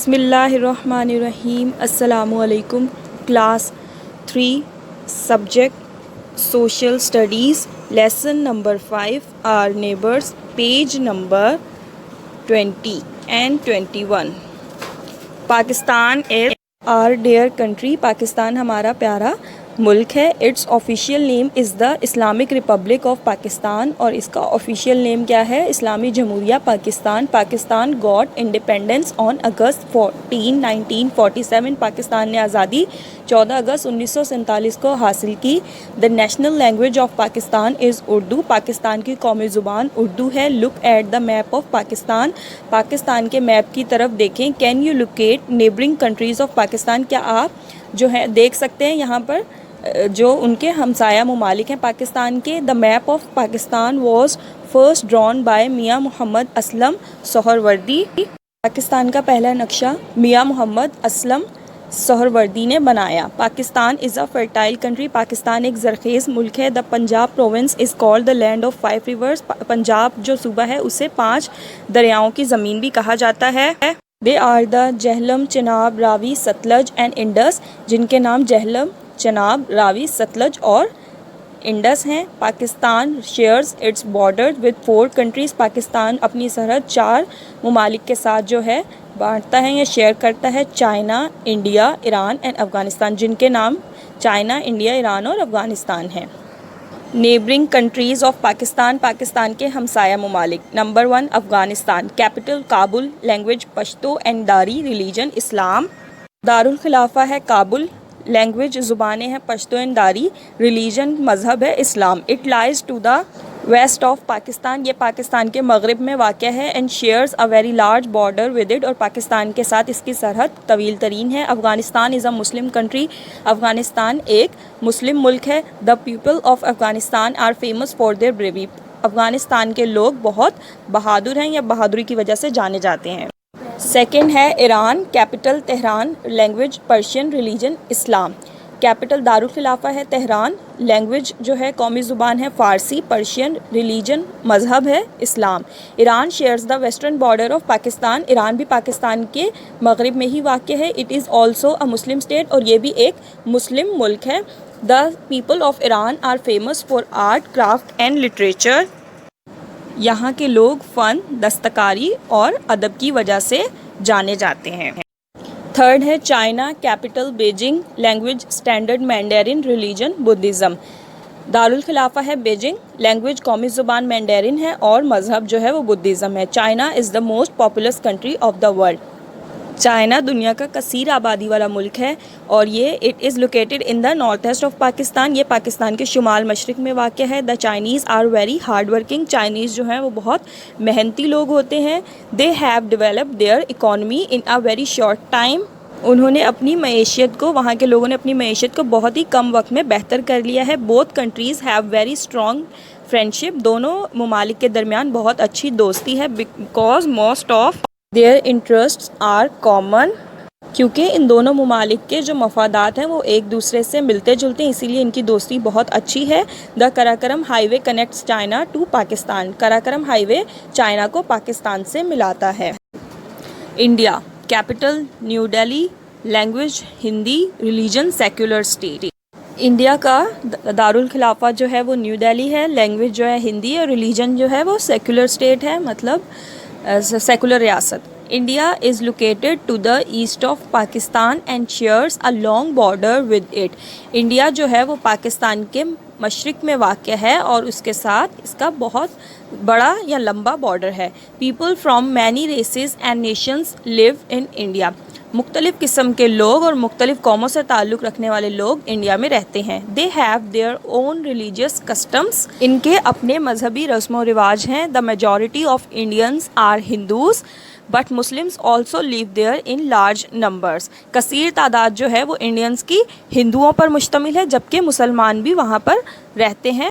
بسم اللہ الرحمن الرحیم. السلام علیکم. Class 3 subject social studies lesson number 5 our neighbours page number 20 and 21. Pakistan is our dear country. Pakistan ہمارا پیارا ملک ہے. It's official name is the Islamic Republic of Pakistan. اور اس کا آفیشیل نیم کیا ہے؟ اسلامی جمہوریہ Pakistan. Pakistan got independence on August 14, 1947. Pakistan نے آزادی 14 اگست 1947 کو حاصل کی. The national language of Pakistan از اردو. پاکستان کی قومی زبان اردو ہے. Look at the map of Pakistan. Pakistan کے میپ کی طرف دیکھیں. Can you locate neighbouring countries of Pakistan. کیا آپ جو ہے دیکھ سکتے ہیں یہاں پر جو ان کے ہمسایہ ممالک ہیں پاکستان کے. دا map of Pakistan was first ڈران by میاں محمد اسلم سہروردی. پاکستان کا پہلا نقشہ میاں محمد اسلم سہروردی نے بنایا. Pakistan is a fertile country. Pakistan ایک زرخیز ملک ہے. The Punjab province is called the land of 5 rivers. Punjab جو صوبہ ہے اسے 5 دریاؤں کی زمین بھی کہا جاتا ہے. They are the Jhelum, Chenab, Ravi, Sutlej and Indus. جن کے نام جہلم, چناب, راوی, ستلج اور انڈس ہیں. Pakistan shares its border with 4 countries. Pakistan اپنی سرحد 4 ممالک کے ساتھ جو ہے بانٹتا ہے یا شیئر کرتا ہے. China, India, Iran and Afghanistan. جن کے نام چائنا, انڈیا, ایران اور افغانستان ہیں. Neighbouring countries of Pakistan. Pakistan کے ہمسایہ ممالک. Number 1 Afghanistan. Capital Kabul. Language Pashto and داری. ریلیجن اسلام. دارالخلافہ ہے کابل. لینگویج زبانیں ہیں پشتو اینڈ داری. ریلیجن مذہب ہے اسلام. It lies to the west of Pakistan. یہ پاکستان کے مغرب میں واقع ہے. And shares a very large border with it. اور پاکستان کے ساتھ اس کی سرحد طویل ترین ہے. Afghanistan is a Muslim country. Afghanistan ایک مسلم ملک ہے. The people of Afghanistan are famous for their bravery. Afghanistan کے لوگ بہت بہادر ہیں یا بہادری کی وجہ سے جانے جاتے ہیں. سیکنڈ ہے Iran. Capital Tehran. Language Persian. Religion Islam. Capital دارالخلافہ ہے تہران. لینگویج جو ہے قومی زبان ہے فارسی. پرشین. ریلیجن مذہب ہے اسلام. Iran shares the western border of Pakistan. Iran بھی پاکستان کے مغرب میں ہی واقع ہے. It is also a Muslim state. اور یہ بھی ایک مسلم ملک ہے. The people of Iran are famous for art, craft and literature. یہاں کے لوگ فن, دستکاری اور ادب کی وجہ سے جانے جاتے ہیں. تھرڈ ہے China. Capital Beijing. Language standard Mandarin. Religion Buddhism. دارالخلافہ ہے بیجنگ. لینگویج قومی زبان مینڈرن ہے اور مذہب جو ہے وہ بدھزم ہے. China is the most populous country of the world. China دنیا کا کثیر آبادی والا ملک ہے اور یہ it is located in the north east of Pakistan. یہ پاکستان کے شمال مشرق میں واقع ہے. The Chinese are very hard working. Chinese جو ہیں وہ بہت محنتی لوگ ہوتے ہیں. They have developed their economy in a very short time. انہوں نے اپنی معیشت کو, وہاں کے لوگوں نے اپنی معیشت کو بہت ہی کم وقت میں بہتر کر لیا ہے. Both countries have very strong friendship. دونوں ممالک کے درمیان بہت اچھی دوستی ہے. Because most of their interests are common. کیونکہ ان دونوں ممالک کے جو مفادات ہیں وہ ایک دوسرے سے ملتے جلتے ہیں, اسی لیے ان کی دوستی بہت اچھی ہے. The Karakoram highway connects China to Pakistan. Karakoram highway China کو پاکستان سے ملاتا ہے. India. Capital New Delhi. Language Hindi. Religion secular state. India کا دارالخلافہ جو ہے وہ نیو دہلی ہے. لینگویج جو ہے ہندی اور ریلیجن جو ہے وہ سیکولر اسٹیٹ ہے, مطلب سیکولر ریاست. India is located to the east of Pakistan and shares a long border with it. India جو ہے وہ پاکستان کے مشرق میں واقع ہے اور اس کے ساتھ اس کا بہت بڑا یا لمبا بارڈر ہے. People from many races and nations live in India. مختلف قسم کے لوگ اور مختلف قوموں سے تعلق رکھنے والے لوگ انڈیا میں رہتے ہیں. They have their own religious customs. ان کے اپنے مذہبی رسم و رواج ہیں. The majority of Indians are Hindus but Muslims also live there in large numbers. کثیر تعداد جو ہے وہ انڈینس کی ہندوؤں پر مشتمل ہے جبکہ مسلمان بھی وہاں پر رہتے ہیں.